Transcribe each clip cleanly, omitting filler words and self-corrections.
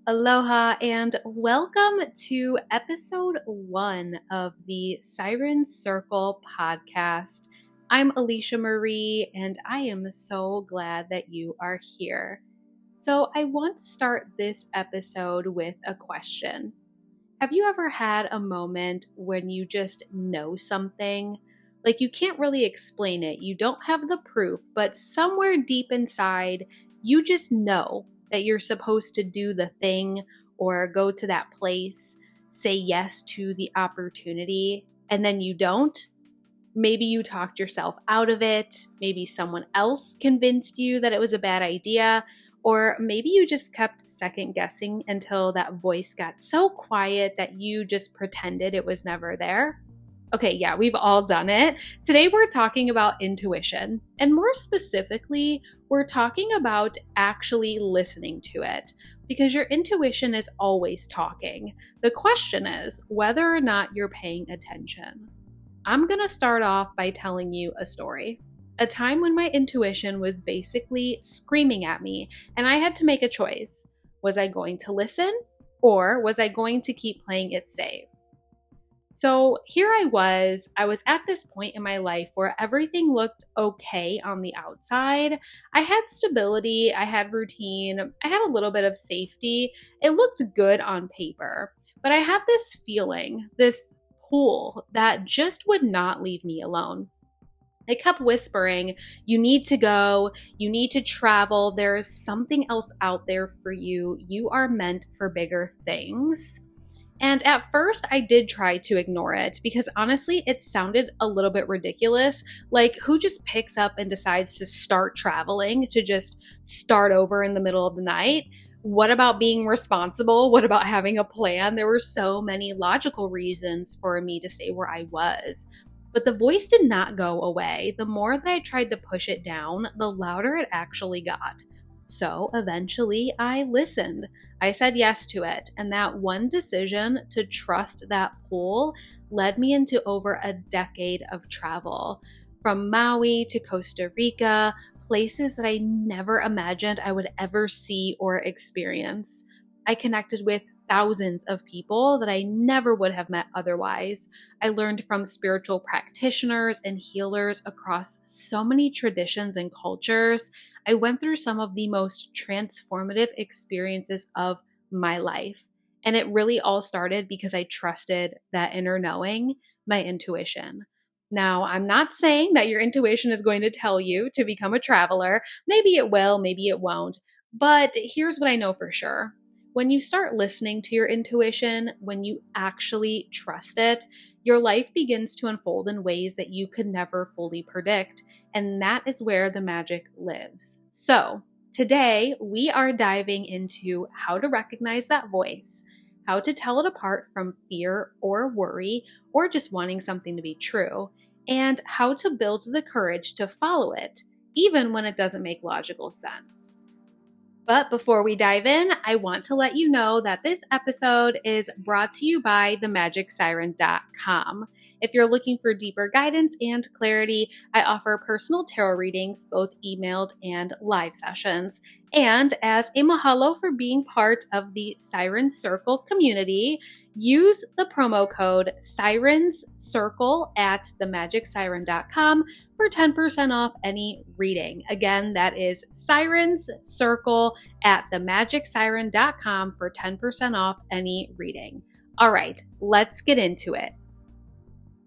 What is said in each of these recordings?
Aloha and welcome to episode 1 of the Siren Circle podcast. I'm Alicia Marie and I am so glad that you are here. So I want to start this episode with a question. Have you ever had a moment when you just know something? Like you can't really explain it, you don't have the proof, but somewhere deep inside, you just know that you're supposed to do the thing or go to that place, say yes to the opportunity, and then you don't? Maybe you talked yourself out of it. Maybe someone else convinced you that it was a bad idea. Or maybe you just kept second guessing until that voice got so quiet that you just pretended it was never there. Okay, yeah, we've all done it. Today we're talking about intuition. And more specifically, we're talking about actually listening to it. Because your intuition is always talking. The question is whether or not you're paying attention. I'm going to start off by telling you a story. A time when my intuition was basically screaming at me and I had to make a choice. Was I going to listen or was I going to keep playing it safe? So here I was at this point in my life where everything looked okay on the outside. I had stability, I had routine, I had a little bit of safety. It looked good on paper, but I had this feeling, this pull that just would not leave me alone. It kept whispering, you need to go, you need to travel, there is something else out there for you, you are meant for bigger things. And at first I did try to ignore it because honestly it sounded a little bit ridiculous. Like who just picks up and decides to start traveling, to just start over in the middle of the night? What about being responsible? What about having a plan? There were so many logical reasons for me to stay where I was. But the voice did not go away. The more that I tried to push it down, the louder it actually got. So eventually I listened. I said yes to it. And that one decision to trust that pull led me into over a decade of travel. From Maui to Costa Rica, places that I never imagined I would ever see or experience. I connected with thousands of people that I never would have met otherwise. I learned from spiritual practitioners and healers across so many traditions and cultures. I went through some of the most transformative experiences of my life. And it really all started because I trusted that inner knowing, my intuition. Now, I'm not saying that your intuition is going to tell you to become a traveler. Maybe it will, maybe it won't. But here's what I know for sure. When you start listening to your intuition, when you actually trust it, your life begins to unfold in ways that you could never fully predict. And that is where the magic lives. So, today we are diving into how to recognize that voice, how to tell it apart from fear or worry, or just wanting something to be true, and how to build the courage to follow it, even when it doesn't make logical sense. But before we dive in, I want to let you know that this episode is brought to you by themagicsiren.com. If you're looking for deeper guidance and clarity, I offer personal tarot readings, both emailed and live sessions. And as a mahalo for being part of the Siren Circle community, use the promo code SirensCircle at themagicsiren.com for 10% off any reading. Again, that is Sirens Circle at themagicsiren.com for 10% off any reading. All right, let's get into it.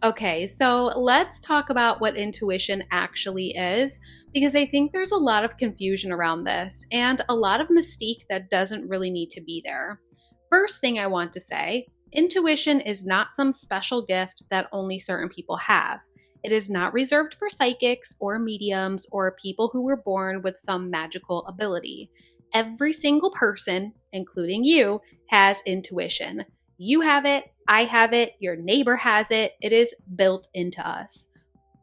Okay, so let's talk about what intuition actually is, because I think there's a lot of confusion around this and a lot of mystique that doesn't really need to be there. First thing I want to say, intuition is not some special gift that only certain people have. It is not reserved for psychics or mediums or people who were born with some magical ability. Every single person, including you, has intuition. You have it, I have it, your neighbor has it. It is built into us.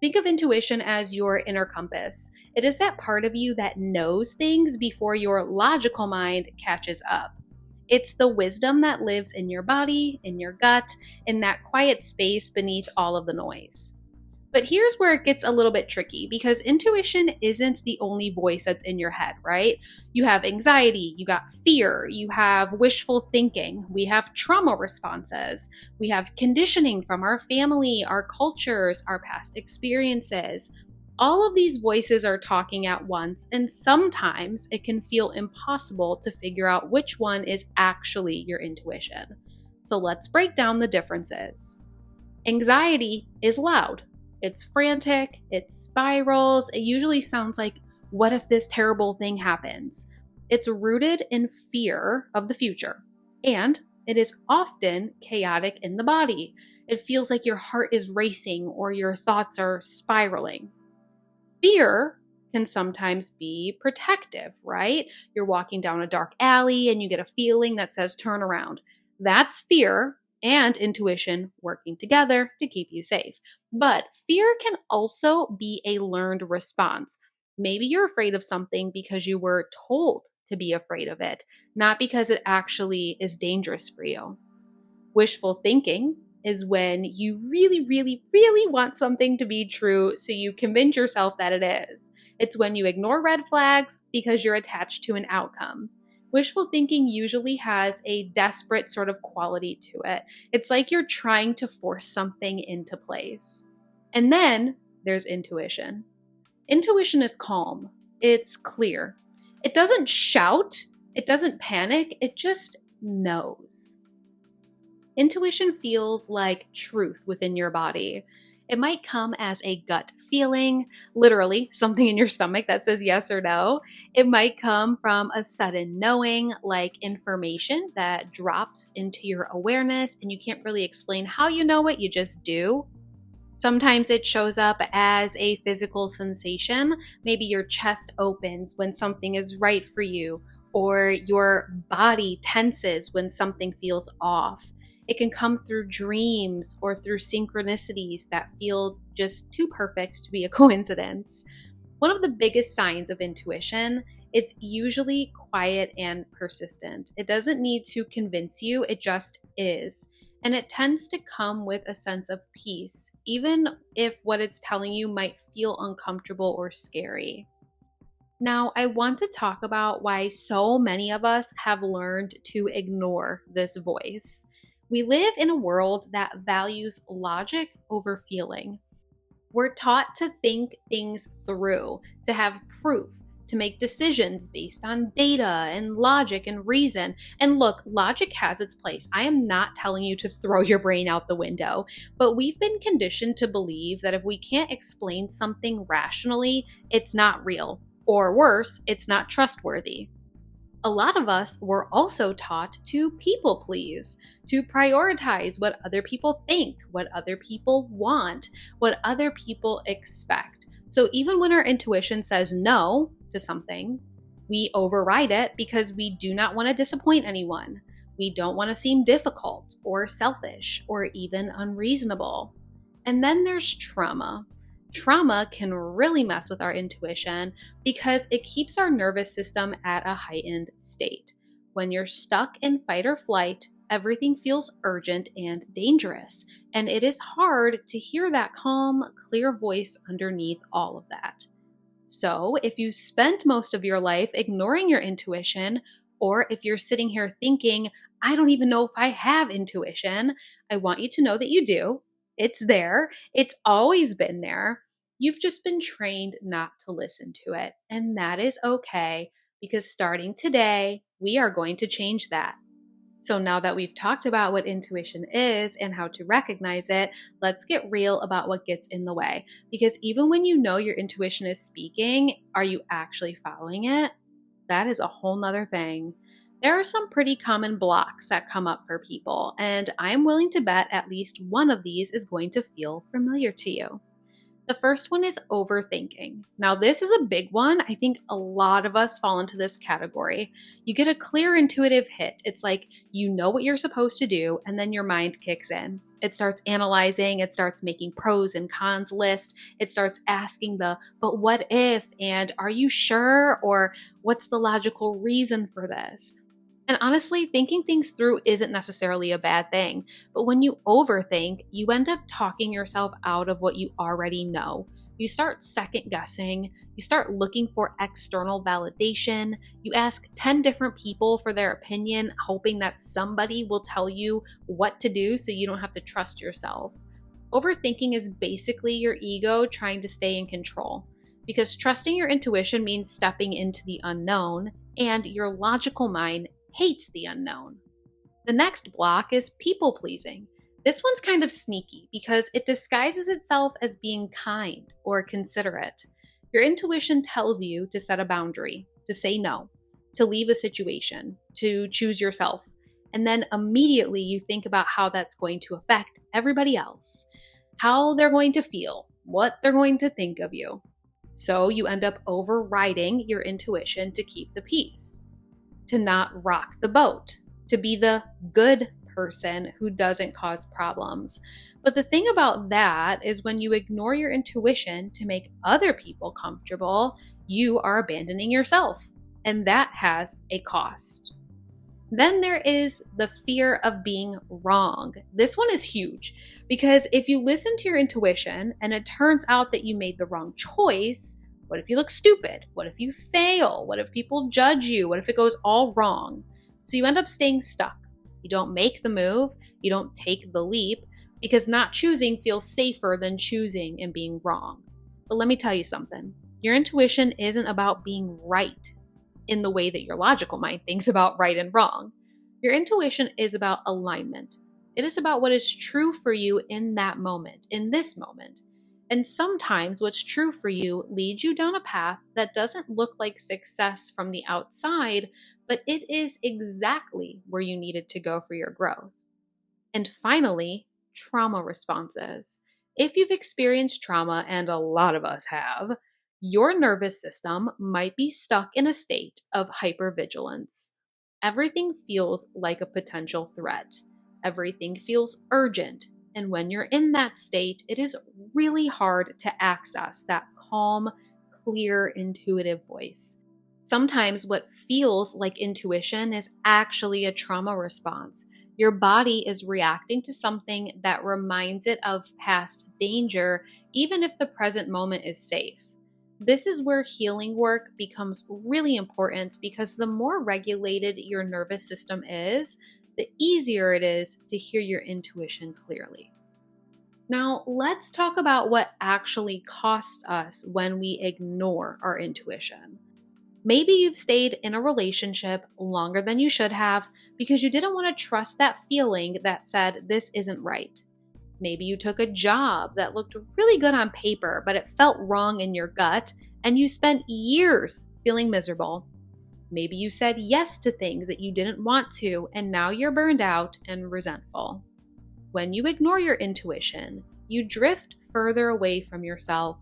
Think of intuition as your inner compass. It is that part of you that knows things before your logical mind catches up. It's the wisdom that lives in your body, in your gut, in that quiet space beneath all of the noise. But here's where it gets a little bit tricky because intuition isn't the only voice that's in your head, right? You have anxiety, you got fear, you have wishful thinking, we have trauma responses, we have conditioning from our family, our cultures, our past experiences. All of these voices are talking at once, and sometimes it can feel impossible to figure out which one is actually your intuition. So let's break down the differences. Anxiety is loud. It's frantic, it spirals, it usually sounds like, what if this terrible thing happens? It's rooted in fear of the future, and it is often chaotic in the body. It feels like your heart is racing or your thoughts are spiraling. Fear can sometimes be protective, right? You're walking down a dark alley and you get a feeling that says turn around. That's fear and intuition working together to keep you safe. But fear can also be a learned response. Maybe you're afraid of something because you were told to be afraid of it, not because it actually is dangerous for you. Wishful thinking is when you really, really, really want something to be true, so you convince yourself that it is. It's when you ignore red flags because you're attached to an outcome. Wishful thinking usually has a desperate sort of quality to it. It's like you're trying to force something into place. And then there's intuition. Intuition is calm. It's clear. It doesn't shout. It doesn't panic. It just knows. Intuition feels like truth within your body. It might come as a gut feeling, literally something in your stomach that says yes or no. It might come from a sudden knowing, like information that drops into your awareness and you can't really explain how you know it, you just do. Sometimes it shows up as a physical sensation. Maybe your chest opens when something is right for you, or your body tenses when something feels off. It can come through dreams or through synchronicities that feel just too perfect to be a coincidence. One of the biggest signs of intuition, it's usually quiet and persistent. It doesn't need to convince you, it just is. And it tends to come with a sense of peace, even if what it's telling you might feel uncomfortable or scary. Now, I want to talk about why so many of us have learned to ignore this voice. We live in a world that values logic over feeling. We're taught to think things through, to have proof, to make decisions based on data and logic and reason. And look, logic has its place. I am not telling you to throw your brain out the window, but we've been conditioned to believe that if we can't explain something rationally, it's not real. Or worse, it's not trustworthy. A lot of us were also taught to people please, to prioritize what other people think, what other people want, what other people expect. So even when our intuition says no to something, we override it because we do not want to disappoint anyone. We don't want to seem difficult or selfish or even unreasonable. And then there's trauma. Trauma can really mess with our intuition because it keeps our nervous system at a heightened state. When you're stuck in fight or flight, everything feels urgent and dangerous, and it is hard to hear that calm, clear voice underneath all of that. So, if you spent most of your life ignoring your intuition, or if you're sitting here thinking, I don't even know if I have intuition, I want you to know that you do. It's there. It's always been there. You've just been trained not to listen to it. And that is okay because starting today, we are going to change that. So now that we've talked about what intuition is and how to recognize it, let's get real about what gets in the way. Because even when you know your intuition is speaking, are you actually following it? That is a whole nother thing. There are some pretty common blocks that come up for people, and I'm willing to bet at least one of these is going to feel familiar to you. The first one is overthinking. Now, this is a big one. I think a lot of us fall into this category. You get a clear intuitive hit. It's like you know what you're supposed to do, and then your mind kicks in. It starts analyzing, it starts making pros and cons lists, it starts asking but what if, and are you sure, or what's the logical reason for this? And honestly, thinking things through isn't necessarily a bad thing. But when you overthink, you end up talking yourself out of what you already know. You start second guessing, you start looking for external validation, you ask 10 different people for their opinion, hoping that somebody will tell you what to do so you don't have to trust yourself. Overthinking is basically your ego trying to stay in control. Because trusting your intuition means stepping into the unknown, and your logical mind hates the unknown. The next block is people pleasing. This one's kind of sneaky because it disguises itself as being kind or considerate. Your intuition tells you to set a boundary, to say no, to leave a situation, to choose yourself. And then immediately you think about how that's going to affect everybody else, how they're going to feel, what they're going to think of you. So you end up overriding your intuition to keep the peace, to not rock the boat, to be the good person who doesn't cause problems. But the thing about that is when you ignore your intuition to make other people comfortable, you are abandoning yourself. And that has a cost. Then there is the fear of being wrong. This one is huge because if you listen to your intuition and it turns out that you made the wrong choice, what if you look stupid? What if you fail? What if people judge you? What if it goes all wrong? So you end up staying stuck. You don't make the move, you don't take the leap because not choosing feels safer than choosing and being wrong. But let me tell you something. Your intuition isn't about being right in the way that your logical mind thinks about right and wrong. Your intuition is about alignment. It is about what is true for you in that moment, in this moment. And sometimes what's true for you leads you down a path that doesn't look like success from the outside, but it is exactly where you needed to go for your growth. And finally, trauma responses. If you've experienced trauma, and a lot of us have, your nervous system might be stuck in a state of hypervigilance. Everything feels like a potential threat. Everything feels urgent. And when you're in that state, it is really hard to access that calm, clear, intuitive voice. Sometimes what feels like intuition is actually a trauma response. Your body is reacting to something that reminds it of past danger, even if the present moment is safe. This is where healing work becomes really important because the more regulated your nervous system is, the easier it is to hear your intuition clearly. Now, let's talk about what actually costs us when we ignore our intuition. Maybe you've stayed in a relationship longer than you should have because you didn't want to trust that feeling that said, this isn't right. Maybe you took a job that looked really good on paper, but it felt wrong in your gut, and you spent years feeling miserable. Maybe you said yes to things that you didn't want to, and now you're burned out and resentful. When you ignore your intuition, you drift further away from yourself.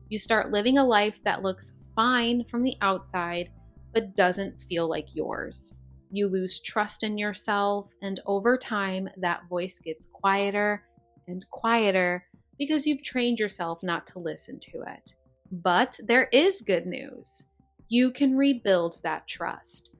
You start living a life that looks fine from the outside, but doesn't feel like yours. You lose trust in yourself, and over time, that voice gets quieter and quieter because you've trained yourself not to listen to it. But there is good news. You can rebuild that trust.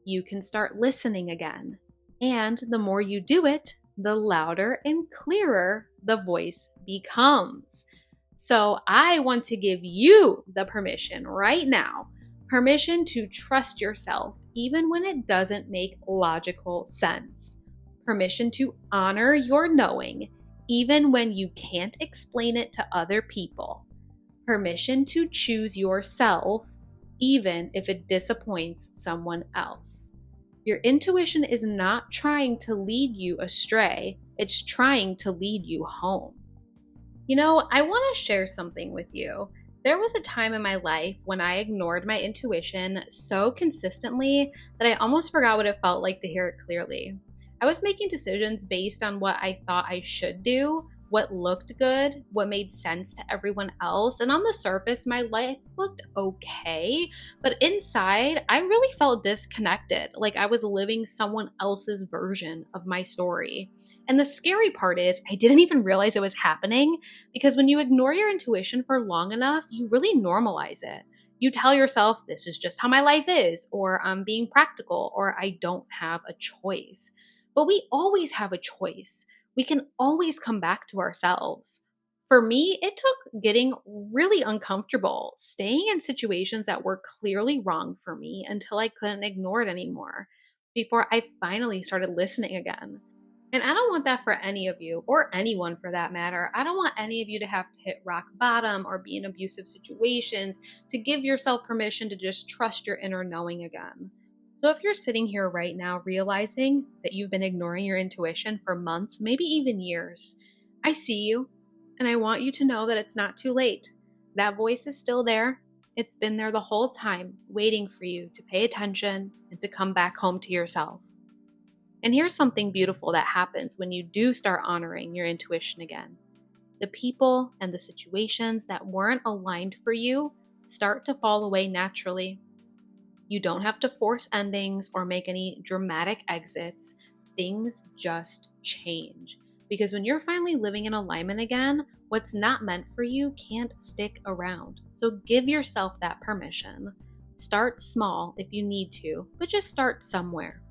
You can start listening again. And the more you do it, the louder and clearer the voice becomes. So I want to give you the permission right now, permission to trust yourself even when it doesn't make logical sense. Permission to honor your knowing even when you can't explain it to other people. Permission to choose yourself, even if it disappoints someone else. Your intuition is not trying to lead you astray, it's trying to lead you home. You know, I want to share something with you. There was a time in my life when I ignored my intuition so consistently that I almost forgot what it felt like to hear it clearly. I was making decisions based on what I thought I should do, what looked good, what made sense to everyone else, and on the surface, my life looked okay, but inside, I really felt disconnected, like I was living someone else's version of my story. And the scary part is, I didn't even realize it was happening because when you ignore your intuition for long enough, you really normalize it. You tell yourself, this is just how my life is, or I'm being practical, or I don't have a choice. But we always have a choice. We can always come back to ourselves. For me, it took getting really uncomfortable, staying in situations that were clearly wrong for me until I couldn't ignore it anymore, before I finally started listening again. And I don't want that for any of you, or anyone for that matter. I don't want any of you to have to hit rock bottom or be in abusive situations to give yourself permission to just trust your inner knowing again. So if you're sitting here right now realizing that you've been ignoring your intuition for months, maybe even years, I see you, and I want you to know that it's not too late. That voice is still there. It's been there the whole time, waiting for you to pay attention and to come back home to yourself. And here's something beautiful that happens when you do start honoring your intuition again. The people and the situations that weren't aligned for you start to fall away naturally. You don't have to force endings or make any dramatic exits. Things just change. Because when you're finally living in alignment again, what's not meant for you can't stick around. So give yourself that permission. Start small if you need to, but just start somewhere.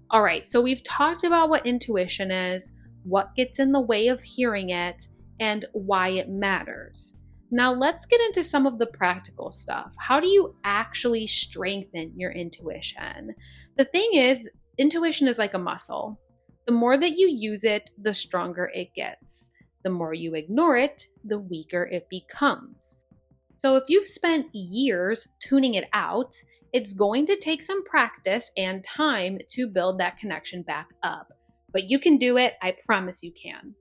All right, so we've talked about what intuition is, what gets in the way of hearing it, and why it matters. Now let's get into some of the practical stuff. How do you actually strengthen your intuition? The thing is, intuition is like a muscle. The more that you use it, the stronger it gets. The more you ignore it, the weaker it becomes. So if you've spent years tuning it out, it's going to take some practice and time to build that connection back up. But you can do it, I promise you can.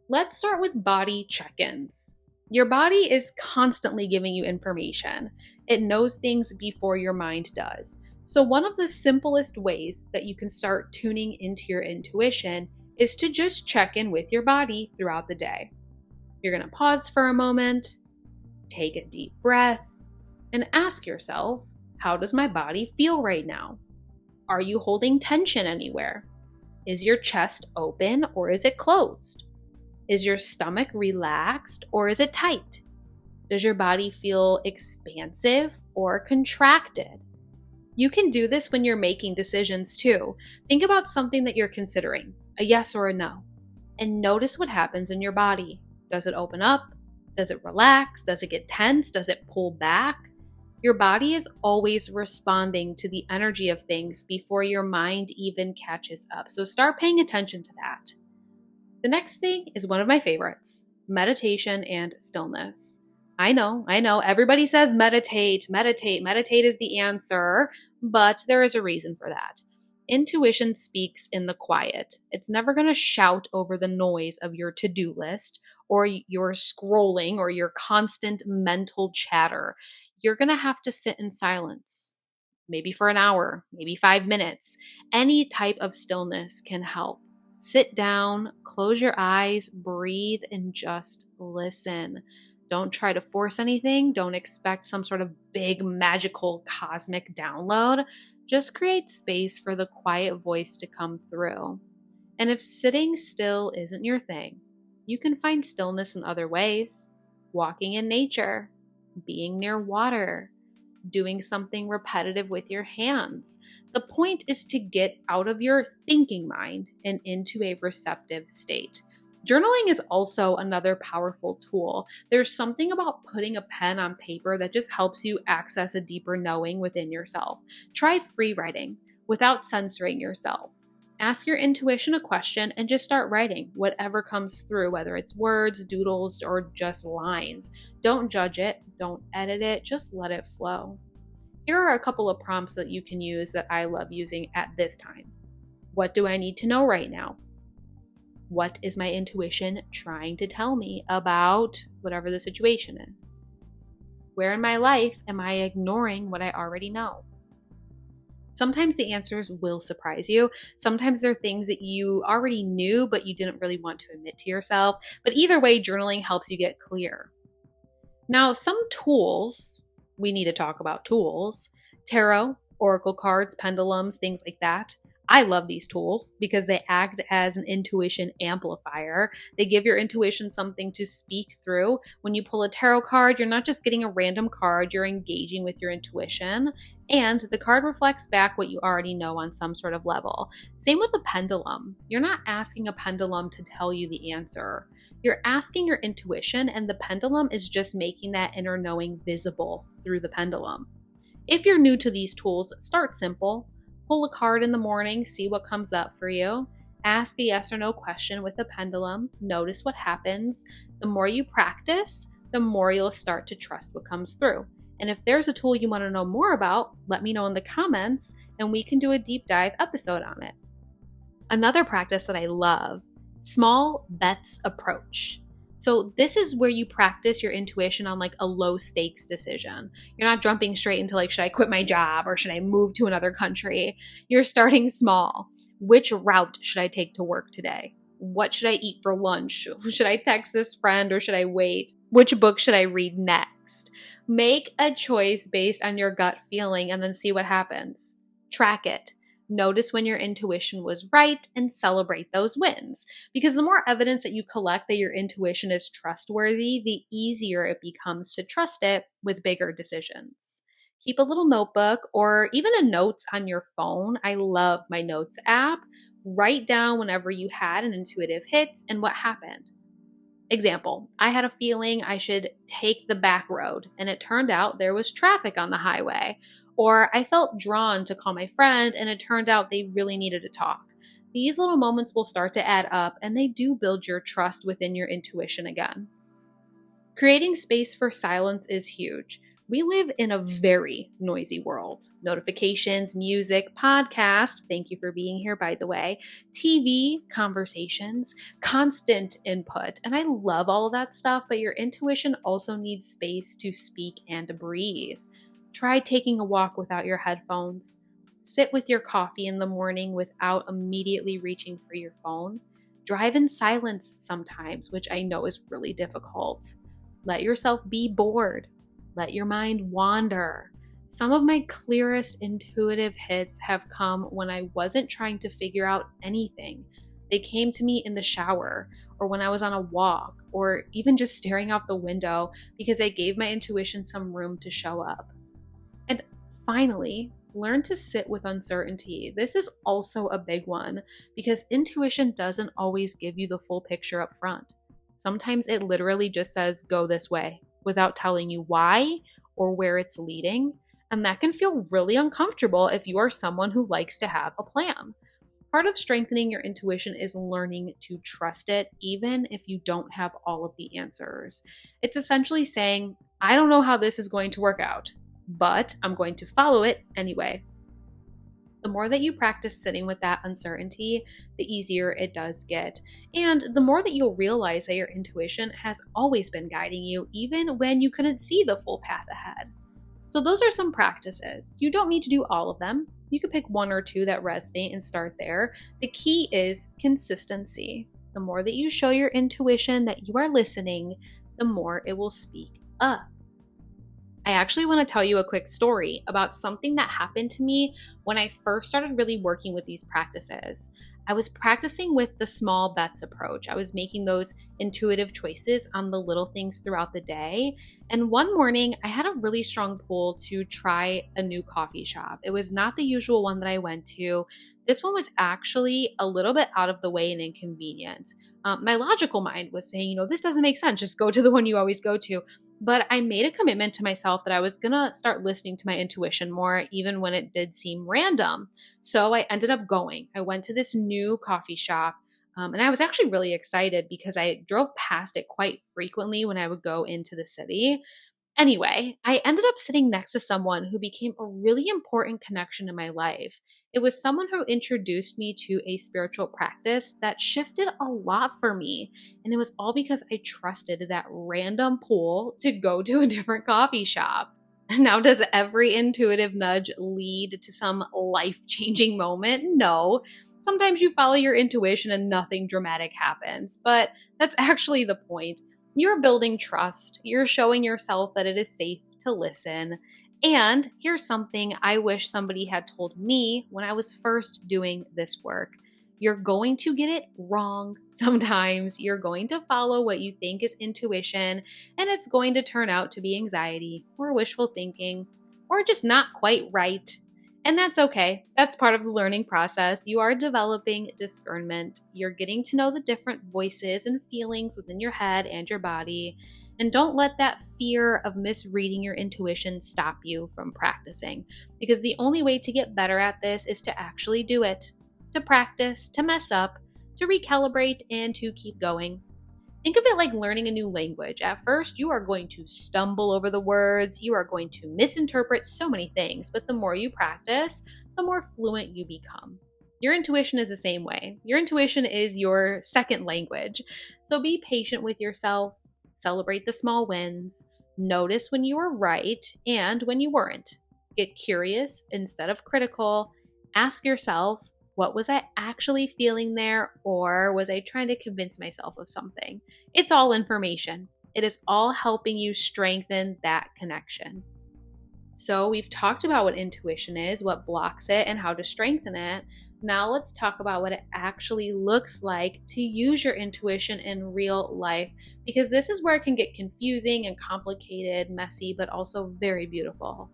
Let's start with body check-ins. Your body is constantly giving you information. It knows things before your mind does. So one of the simplest ways that you can start tuning into your intuition is to just check in with your body throughout the day. You're going to pause for a moment, take a deep breath, and ask yourself, how does my body feel right now? Are you holding tension anywhere? Is your chest open or is it closed? Is your stomach relaxed or is it tight? Does your body feel expansive or contracted? You can do this when you're making decisions too. Think about something that you're considering, a yes or a no, and notice what happens in your body. Does it open up? Does it relax? Does it get tense? Does it pull back? Your body is always responding to the energy of things before your mind even catches up. So start paying attention to that. The next thing is one of my favorites, meditation and stillness. I know, everybody says meditate is the answer, but there is a reason for that. Intuition speaks in the quiet. It's never going to shout over the noise of your to-do list or your scrolling or your constant mental chatter. You're going to have to sit in silence, maybe for an hour, maybe 5 minutes. Any type of stillness can help. Sit down, close your eyes, breathe, and just listen. Don't try to force anything. Don't expect some sort of big, magical, cosmic download. Just create space for the quiet voice to come through. And if sitting still isn't your thing, you can find stillness in other ways. Walking in nature, being near water, doing something repetitive with your hands. The point is to get out of your thinking mind and into a receptive state. Journaling is also another powerful tool. There's something about putting a pen on paper that just helps you access a deeper knowing within yourself. Try free writing without censoring yourself. Ask your intuition a question and just start writing whatever comes through, whether it's words, doodles, or just lines. Don't judge it. Don't edit it. Just let it flow. Here are a couple of prompts that you can use that I love using at this time. What do I need to know right now? What is my intuition trying to tell me about whatever the situation is? Where in my life am I ignoring what I already know? Sometimes the answers will surprise you. Sometimes they're things that you already knew, but you didn't really want to admit to yourself. But either way, journaling helps you get clear. Now, some tools, we need to talk about tools, tarot, oracle cards, pendulums, things like that. I love these tools because they act as an intuition amplifier. They give your intuition something to speak through. When you pull a tarot card, you're not just getting a random card, you're engaging with your intuition. And the card reflects back what you already know on some sort of level. Same with a pendulum. You're not asking a pendulum to tell you the answer. You're asking your intuition, and the pendulum is just making that inner knowing visible through the pendulum. If you're new to these tools, start simple. Pull a card in the morning, see what comes up for you. Ask a yes or no question with a pendulum. Notice what happens. The more you practice, the more you'll start to trust what comes through. And if there's a tool you want to know more about, let me know in the comments and we can do a deep dive episode on it. Another practice that I love, small bets approach. So this is where you practice your intuition on like a low stakes decision. You're not jumping straight into like, should I quit my job or should I move to another country? You're starting small. Which route should I take to work today? What should I eat for lunch? Should I text this friend or should I wait? Which book should I read next? Make a choice based on your gut feeling and then see what happens. Track it. Notice when your intuition was right and celebrate those wins. Because the more evidence that you collect that your intuition is trustworthy, the easier it becomes to trust it with bigger decisions. Keep a little notebook or even a notes on your phone. I love my notes app. Write down whenever you had an intuitive hit and what happened. Example, I had a feeling I should take the back road, and it turned out there was traffic on the highway. Or I felt drawn to call my friend, and it turned out they really needed to talk. These little moments will start to add up, and they do build your trust within your intuition again. Creating space for silence is huge. We live in a very noisy world. Notifications, music, podcast, thank you for being here, by the way, TV, conversations, constant input. And I love all of that stuff, but your intuition also needs space to speak and breathe. Try taking a walk without your headphones. Sit with your coffee in the morning without immediately reaching for your phone. Drive in silence sometimes, which I know is really difficult. Let yourself be bored. Let your mind wander. Some of my clearest intuitive hits have come when I wasn't trying to figure out anything. They came to me in the shower, or when I was on a walk, or even just staring out the window because I gave my intuition some room to show up. And finally, learn to sit with uncertainty. This is also a big one because intuition doesn't always give you the full picture up front. Sometimes it literally just says, go this way, without telling you why or where it's leading. And that can feel really uncomfortable if you are someone who likes to have a plan. Part of strengthening your intuition is learning to trust it, even if you don't have all of the answers. It's essentially saying, I don't know how this is going to work out, but I'm going to follow it anyway. The more that you practice sitting with that uncertainty, the easier it does get. And the more that you'll realize that your intuition has always been guiding you, even when you couldn't see the full path ahead. So those are some practices. You don't need to do all of them. You could pick one or two that resonate and start there. The key is consistency. The more that you show your intuition that you are listening, the more it will speak up. I actually want to tell you a quick story about something that happened to me when I first started really working with these practices. I was practicing with the small bets approach. I was making those intuitive choices on the little things throughout the day. And one morning, I had a really strong pull to try a new coffee shop. It was not the usual one that I went to. This one was actually a little bit out of the way and inconvenient. My logical mind was saying, this doesn't make sense. Just go to the one you always go to. But I made a commitment to myself that I was going to start listening to my intuition more, even when it did seem random. So I ended up going. I went to this new coffee shop, and I was actually really excited because I drove past it quite frequently when I would go into the city. Anyway, I ended up sitting next to someone who became a really important connection in my life. It was someone who introduced me to a spiritual practice that shifted a lot for me. And it was all because I trusted that random pull to go to a different coffee shop. Now, does every intuitive nudge lead to some life-changing moment? No. Sometimes you follow your intuition and nothing dramatic happens, but that's actually the point. You're building trust. You're showing yourself that it is safe to listen. And here's something I wish somebody had told me when I was first doing this work. You're going to get it wrong sometimes. You're going to follow what you think is intuition, and it's going to turn out to be anxiety or wishful thinking or just not quite right. And that's okay. That's part of the learning process. You are developing discernment. You're getting to know the different voices and feelings within your head and your body. And don't let that fear of misreading your intuition stop you from practicing, because the only way to get better at this is to actually do it, to practice, to mess up, to recalibrate, and to keep going. Think of it like learning a new language. At first, you are going to stumble over the words, you are going to misinterpret so many things, but the more you practice, the more fluent you become. Your intuition is the same way. Your intuition is your second language. So be patient with yourself, celebrate the small wins, notice when you were right and when you weren't. Get curious instead of critical. Ask yourself, what was I actually feeling there, or was I trying to convince myself of something? It's all information. It is all helping you strengthen that connection. So we've talked about what intuition is, what blocks it, and how to strengthen it. Now let's talk about what it actually looks like to use your intuition in real life, because this is where it can get confusing and complicated, messy, but also very beautiful.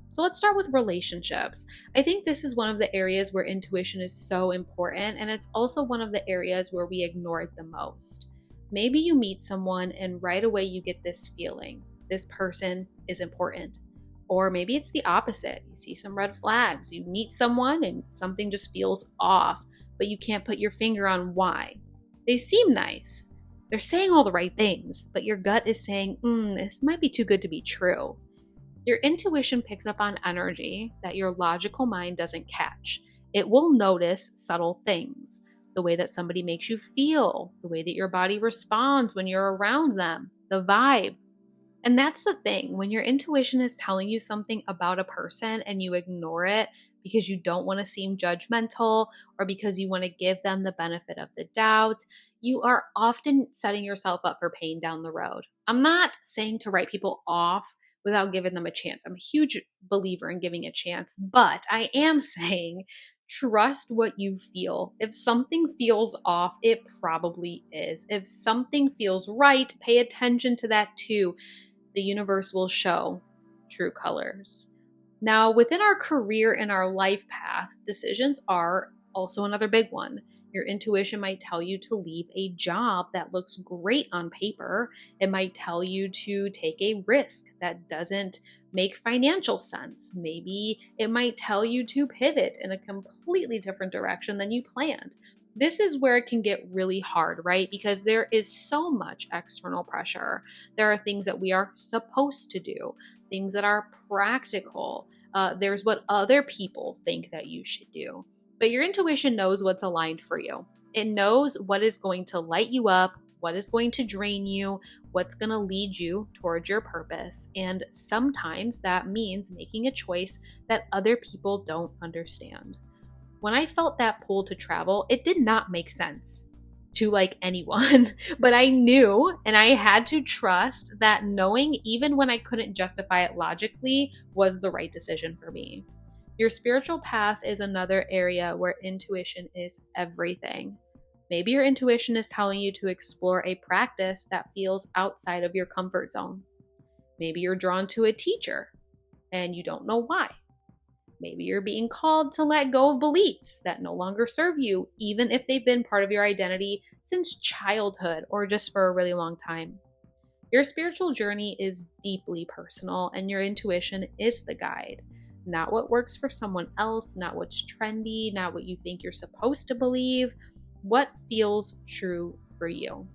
So let's start with relationships. I think this is one of the areas where intuition is so important, and it's also one of the areas where we ignore it the most. Maybe you meet someone and right away you get this feeling, this person is important. Or maybe it's the opposite. You see some red flags. You meet someone and something just feels off, but you can't put your finger on why. They seem nice. They're saying all the right things, but your gut is saying, this might be too good to be true. Your intuition picks up on energy that your logical mind doesn't catch. It will notice subtle things, the way that somebody makes you feel, the way that your body responds when you're around them, the vibe. And that's the thing, when your intuition is telling you something about a person and you ignore it because you don't want to seem judgmental or because you want to give them the benefit of the doubt, you are often setting yourself up for pain down the road. I'm not saying to write people off without giving them a chance. I'm a huge believer in giving a chance, but I am saying trust what you feel. If something feels off, it probably is. If something feels right, pay attention to that too. The universe will show true colors. Now, within our career and our life path, decisions are also another big one. Your intuition might tell you to leave a job that looks great on paper. It might tell you to take a risk that doesn't make financial sense. Maybe it might tell you to pivot in a completely different direction than you planned. This is where it can get really hard, right? Because there is so much external pressure. There are things that we are supposed to do, things that are practical. There's what other people think that you should do. But your intuition knows what's aligned for you. It knows what is going to light you up, what is going to drain you, what's going to lead you towards your purpose. And sometimes that means making a choice that other people don't understand. When I felt that pull to travel, it did not make sense to like anyone, but I knew and I had to trust that knowing even when I couldn't justify it logically was the right decision for me. Your spiritual path is another area where intuition is everything. Maybe your intuition is telling you to explore a practice that feels outside of your comfort zone. Maybe you're drawn to a teacher and you don't know why. Maybe you're being called to let go of beliefs that no longer serve you, even if they've been part of your identity since childhood or just for a really long time. Your spiritual journey is deeply personal, and your intuition is the guide. Not what works for someone else, not what's trendy, not what you think you're supposed to believe, what feels true for you.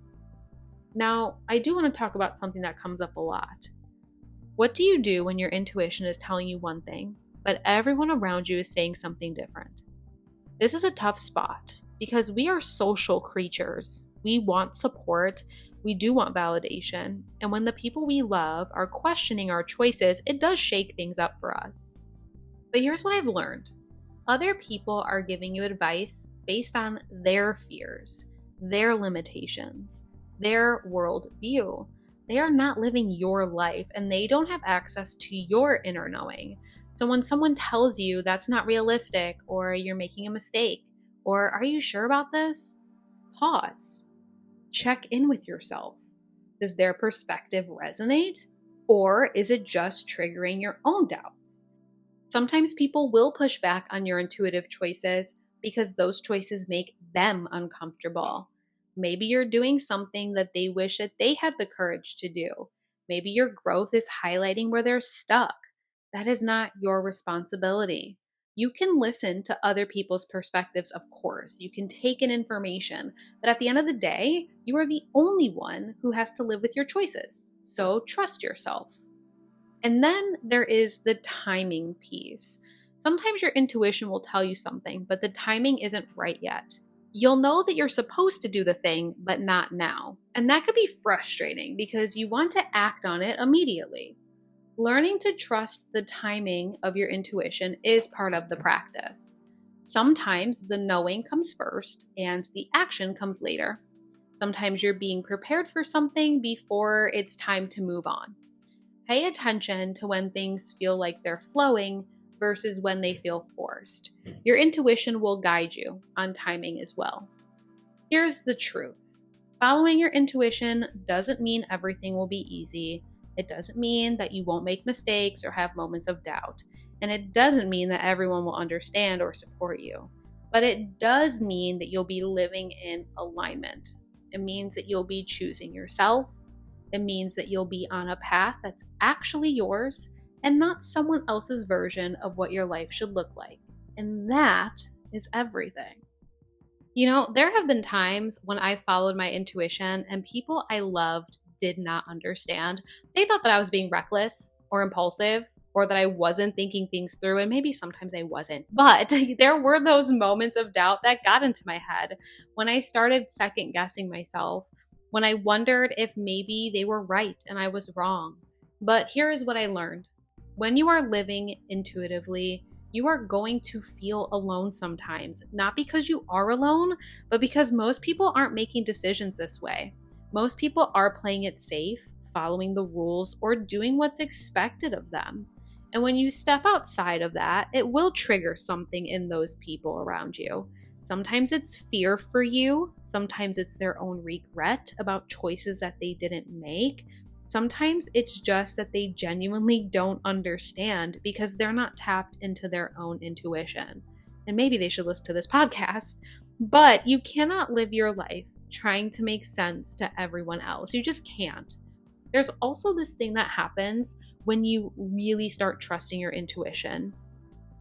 Now, I do want to talk about something that comes up a lot. What do you do when your intuition is telling you one thing, but everyone around you is saying something different? This is a tough spot because we are social creatures. We want support. We do want validation. And when the people we love are questioning our choices, it does shake things up for us. But here's what I've learned. Other people are giving you advice based on their fears, their limitations, their worldview. They are not living your life and they don't have access to your inner knowing. So when someone tells you that's not realistic, or you're making a mistake, or are you sure about this? Pause. Check in with yourself. Does their perspective resonate? Or is it just triggering your own doubts? Sometimes people will push back on your intuitive choices because those choices make them uncomfortable. Maybe you're doing something that they wish that they had the courage to do. Maybe your growth is highlighting where they're stuck. That is not your responsibility. You can listen to other people's perspectives, of course. You can take in information, but at the end of the day, you are the only one who has to live with your choices. So trust yourself. And then there is the timing piece. Sometimes your intuition will tell you something, but the timing isn't right yet. You'll know that you're supposed to do the thing, but not now. And that could be frustrating because you want to act on it immediately. Learning to trust the timing of your intuition is part of the practice. Sometimes the knowing comes first and the action comes later. Sometimes you're being prepared for something before it's time to move on. Pay attention to when things feel like they're flowing versus when they feel forced. Your intuition will guide you on timing as well. Here's the truth. Following your intuition doesn't mean everything will be easy. It doesn't mean that you won't make mistakes or have moments of doubt. And it doesn't mean that everyone will understand or support you. But it does mean that you'll be living in alignment. It means that you'll be choosing yourself. It means that you'll be on a path that's actually yours and not someone else's version of what your life should look like. And that is everything. You know, there have been times when I followed my intuition and people I loved did not understand. They thought that I was being reckless or impulsive or that I wasn't thinking things through, and maybe sometimes I wasn't. But there were those moments of doubt that got into my head when I started second guessing myself, when I wondered if maybe they were right and I was wrong. But here is what I learned. When you are living intuitively, you are going to feel alone sometimes, not because you are alone, but because most people aren't making decisions this way. Most people are playing it safe, following the rules, or doing what's expected of them. And when you step outside of that, it will trigger something in those people around you. Sometimes it's fear for you. Sometimes it's their own regret about choices that they didn't make. Sometimes it's just that they genuinely don't understand because they're not tapped into their own intuition. And maybe they should listen to this podcast. But you cannot live your life trying to make sense to everyone else. You just can't. There's also this thing that happens when you really start trusting your intuition.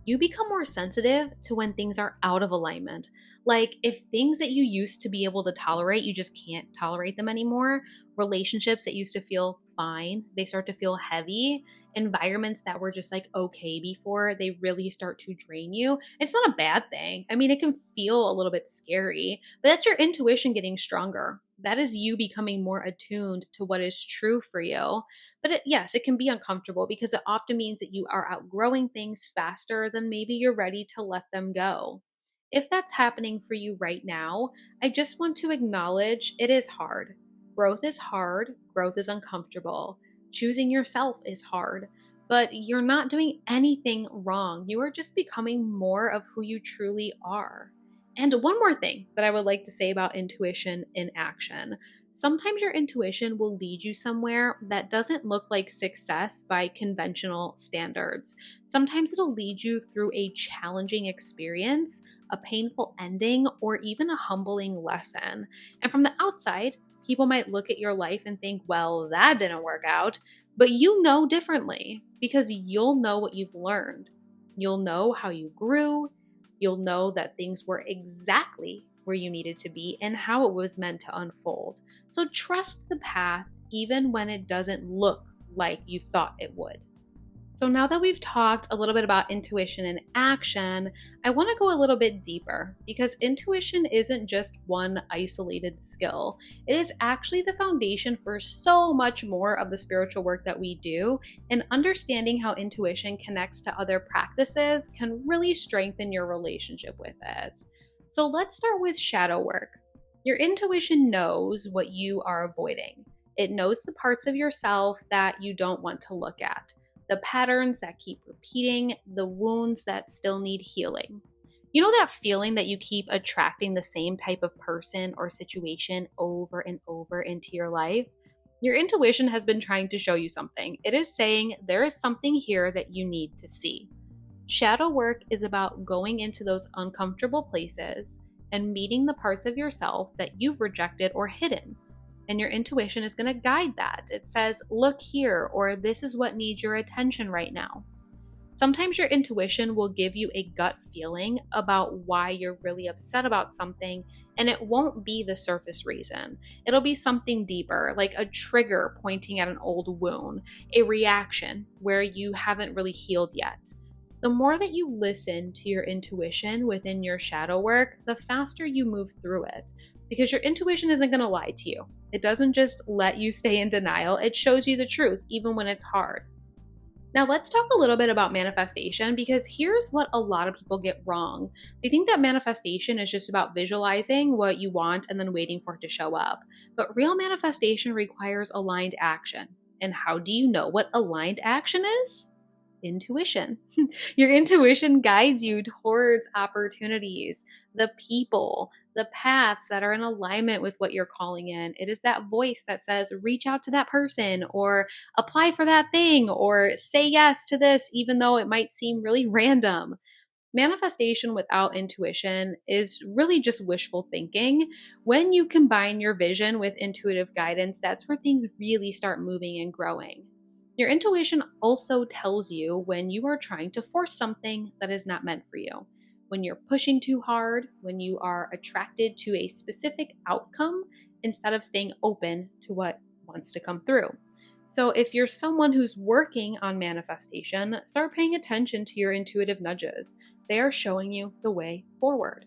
You become more sensitive to when things are out of alignment. Like if things that you used to be able to tolerate, you just can't tolerate them anymore. Relationships that used to feel fine, they start to feel heavy. Environments that were just like okay before, they really start to drain you. It's not a bad thing. I mean, it can feel a little bit scary, but that's your intuition getting stronger. That is you becoming more attuned to what is true for you. But yes, it can be uncomfortable because it often means that you are outgrowing things faster than maybe you're ready to let them go. If that's happening for you right now, I just want to acknowledge it is hard. Growth is hard. Growth is uncomfortable. Choosing yourself is hard, but you're not doing anything wrong. You are just becoming more of who you truly are. And one more thing that I would like to say about intuition in action. Sometimes your intuition will lead you somewhere that doesn't look like success by conventional standards. Sometimes it'll lead you through a challenging experience, a painful ending, or even a humbling lesson. And from the outside, people might look at your life and think, well, that didn't work out. But you know differently because you'll know what you've learned. You'll know how you grew. You'll know that things were exactly where you needed to be and how it was meant to unfold. So trust the path even when it doesn't look like you thought it would. So now that we've talked a little bit about intuition and action, I want to go a little bit deeper because intuition isn't just one isolated skill. It is actually the foundation for so much more of the spiritual work that we do, and understanding how intuition connects to other practices can really strengthen your relationship with it. So let's start with shadow work. Your intuition knows what you are avoiding. It knows the parts of yourself that you don't want to look at, the patterns that keep repeating, the wounds that still need healing. You know that feeling that you keep attracting the same type of person or situation over and over into your life? Your intuition has been trying to show you something. It is saying there is something here that you need to see. Shadow work is about going into those uncomfortable places and meeting the parts of yourself that you've rejected or hidden. And your intuition is going to guide that. It says, look here, or this is what needs your attention right now. Sometimes your intuition will give you a gut feeling about why you're really upset about something, and it won't be the surface reason. It'll be something deeper, like a trigger pointing at an old wound, a reaction where you haven't really healed yet. The more that you listen to your intuition within your shadow work, the faster you move through it, because your intuition isn't going to lie to you. It doesn't just let you stay in denial, it shows you the truth, even when it's hard. Now, let's talk a little bit about manifestation, because here's what a lot of people get wrong. They think that manifestation is just about visualizing what you want and then waiting for it to show up. But real manifestation requires aligned action. And how do you know what aligned action is? Intuition. Your intuition guides you towards opportunities, the people, the paths that are in alignment with what you're calling in. It is that voice that says, reach out to that person, or apply for that thing, or say yes to this, even though it might seem really random. Manifestation without intuition is really just wishful thinking. When you combine your vision with intuitive guidance, that's where things really start moving and growing. Your intuition also tells you when you are trying to force something that is not meant for you, when you're pushing too hard, when you are attracted to a specific outcome instead of staying open to what wants to come through. So if you're someone who's working on manifestation, start paying attention to your intuitive nudges. They are showing you the way forward.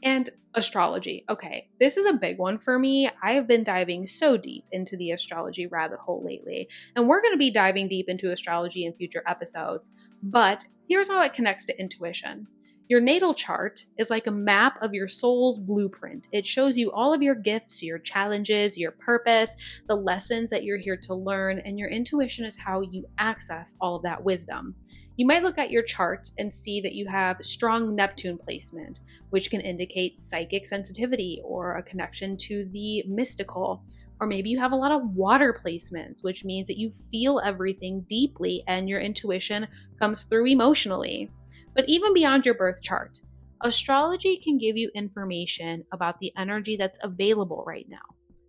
And astrology. Okay, this is a big one for me. I have been diving so deep into the astrology rabbit hole lately, and we're going to be diving deep into astrology in future episodes. But here's how it connects to intuition. Your natal chart is like a map of your soul's blueprint. It shows you all of your gifts, your challenges, your purpose, the lessons that you're here to learn, and your intuition is how you access all of that wisdom. You might look at your chart and see that you have strong Neptune placement, which can indicate psychic sensitivity or a connection to the mystical. Or maybe you have a lot of water placements, which means that you feel everything deeply and your intuition comes through emotionally. But even beyond your birth chart, astrology can give you information about the energy that's available right now.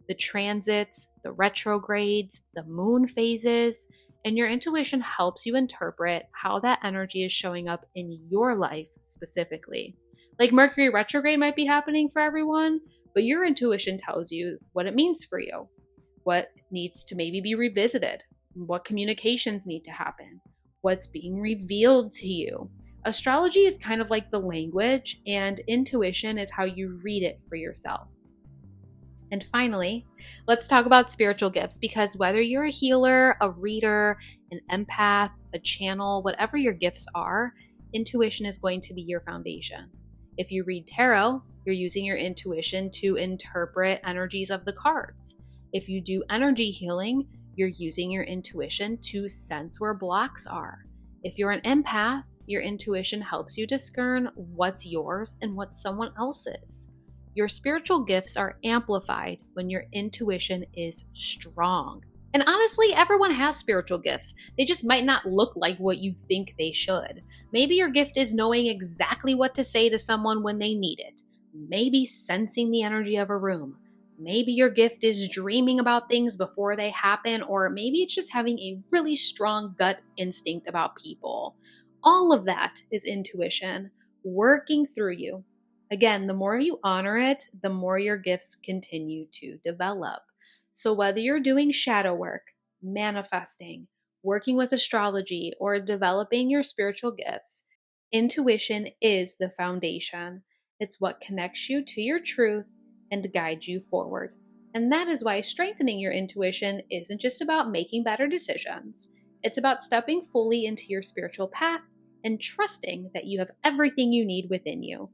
The transits, the retrogrades, the moon phases, and your intuition helps you interpret how that energy is showing up in your life specifically. Like Mercury retrograde might be happening for everyone, but your intuition tells you what it means for you, what needs to maybe be revisited, what communications need to happen, what's being revealed to you. Astrology is kind of like the language, and intuition is how you read it for yourself. And finally, let's talk about spiritual gifts, because whether you're a healer, a reader, an empath, a channel, whatever your gifts are, intuition is going to be your foundation. If you read tarot, you're using your intuition to interpret energies of the cards. If you do energy healing, you're using your intuition to sense where blocks are. If you're an empath, your intuition helps you discern what's yours and what's someone else's. Your spiritual gifts are amplified when your intuition is strong. And honestly, everyone has spiritual gifts. They just might not look like what you think they should. Maybe your gift is knowing exactly what to say to someone when they need it. Maybe sensing the energy of a room. Maybe your gift is dreaming about things before they happen, or maybe it's just having a really strong gut instinct about people. All of that is intuition working through you. Again, the more you honor it, the more your gifts continue to develop. So whether you're doing shadow work, manifesting, working with astrology, or developing your spiritual gifts, intuition is the foundation. It's what connects you to your truth and guides you forward. And that is why strengthening your intuition isn't just about making better decisions. It's about stepping fully into your spiritual path and trusting that you have everything you need within you.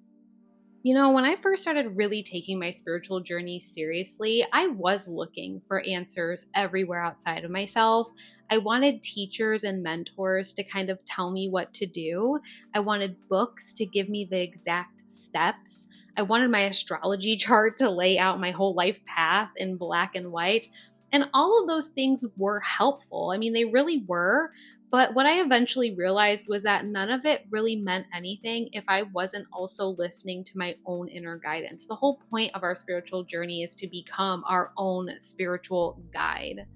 When I first started really taking my spiritual journey seriously, I was looking for answers everywhere outside of myself. I wanted teachers and mentors to kind of tell me what to do. I wanted books to give me the exact steps. I wanted my astrology chart to lay out my whole life path in black and white. And all of those things were helpful. I mean, they really were. But what I eventually realized was that none of it really meant anything if I wasn't also listening to my own inner guidance. The whole point of our spiritual journey is to become our own spiritual guide.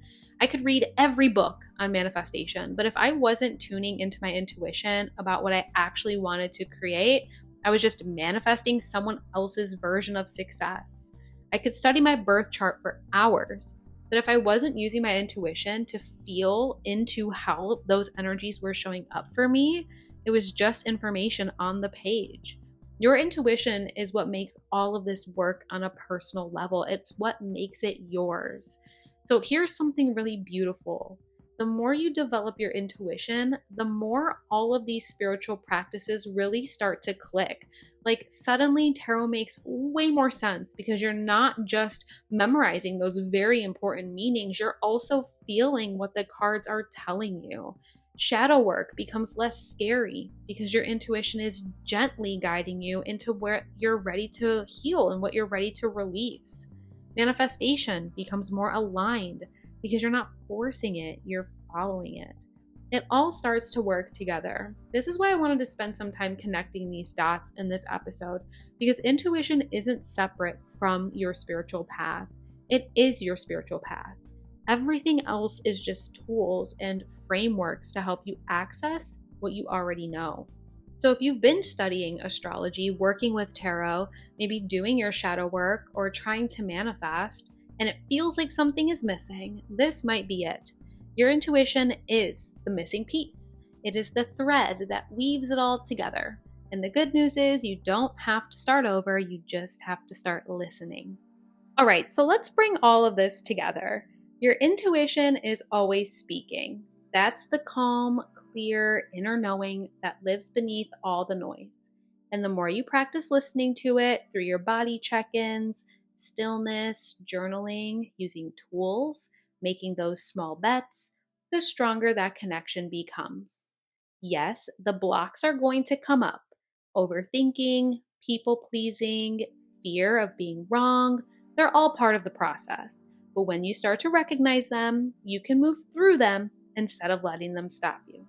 I could read every book on manifestation, but if I wasn't tuning into my intuition about what I actually wanted to create, I was just manifesting someone else's version of success. I could study my birth chart for hours, but if I wasn't using my intuition to feel into how those energies were showing up for me, it was just information on the page. Your intuition is what makes all of this work on a personal level. It's what makes it yours. So here's something really beautiful. The more you develop your intuition, the more all of these spiritual practices really start to click. Like suddenly tarot makes way more sense because you're not just memorizing those very important meanings, you're also feeling what the cards are telling you. Shadow work becomes less scary because your intuition is gently guiding you into where you're ready to heal and what you're ready to release. Manifestation becomes more aligned because you're not forcing it, you're following it. It all starts to work together. This is why I wanted to spend some time connecting these dots in this episode, because intuition isn't separate from your spiritual path. It is your spiritual path. Everything else is just tools and frameworks to help you access what you already know. So if you've been studying astrology, working with tarot, maybe doing your shadow work or trying to manifest, and it feels like something is missing, this might be it. Your intuition is the missing piece. It is the thread that weaves it all together. And the good news is you don't have to start over, you just have to start listening. All right, so let's bring all of this together. Your intuition is always speaking. That's the calm, clear inner knowing that lives beneath all the noise. And the more you practice listening to it through your body check-ins, stillness, journaling, using tools, making those small bets, the stronger that connection becomes. Yes, the blocks are going to come up. Overthinking, people-pleasing, fear of being wrong, they're all part of the process. But when you start to recognize them, you can move through them instead of letting them stop you.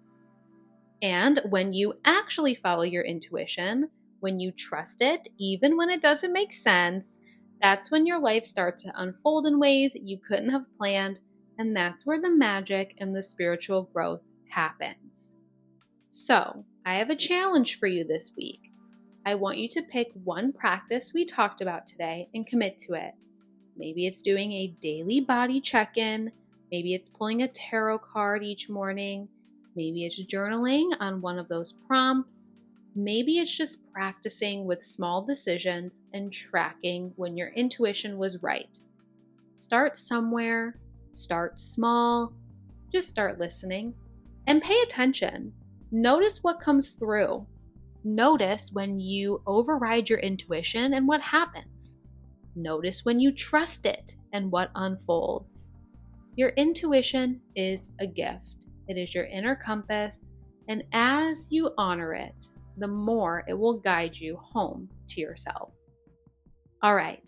And when you actually follow your intuition, when you trust it, even when it doesn't make sense, that's when your life starts to unfold in ways you couldn't have planned, and that's where the magic and the spiritual growth happens. So, I have a challenge for you this week. I want you to pick one practice we talked about today and commit to it. Maybe it's doing a daily body check-in. Maybe it's pulling a tarot card each morning. Maybe it's journaling on one of those prompts. Maybe it's just practicing with small decisions and tracking when your intuition was right. Start somewhere, start small, just start listening and pay attention. Notice what comes through. Notice when you override your intuition and what happens. Notice when you trust it and what unfolds. Your intuition is a gift. It is your inner compass, and as you honor it, the more it will guide you home to yourself. All right,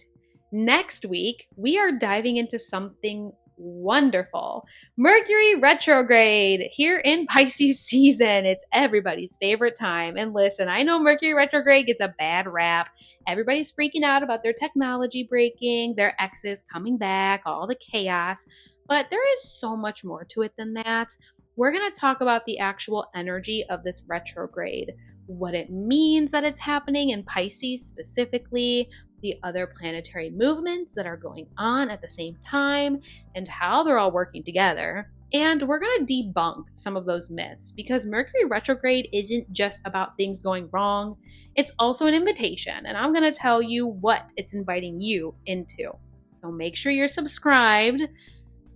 next week, we are diving into something wonderful. Mercury retrograde here in Pisces season. It's everybody's favorite time. And listen, I know Mercury retrograde gets a bad rap. Everybody's freaking out about their technology breaking, their exes coming back, all the chaos. But there is so much more to it than that. We're going to talk about the actual energy of this retrograde, what it means that it's happening in Pisces specifically, the other planetary movements that are going on at the same time, and how they're all working together. And we're going to debunk some of those myths because Mercury retrograde isn't just about things going wrong. It's also an invitation, and I'm going to tell you what it's inviting you into. So make sure you're subscribed.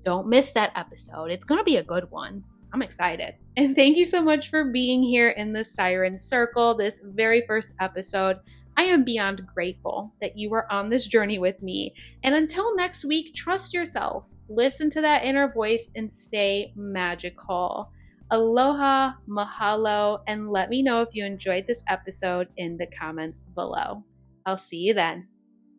Don't miss that episode. It's going to be a good one. I'm excited. And thank you so much for being here in the Siren Circle, this very first episode I am beyond grateful that you are on this journey with me. And until next week, trust yourself, listen to that inner voice, and stay magical. Aloha, mahalo, and let me know if you enjoyed this episode in the comments below. I'll see you then.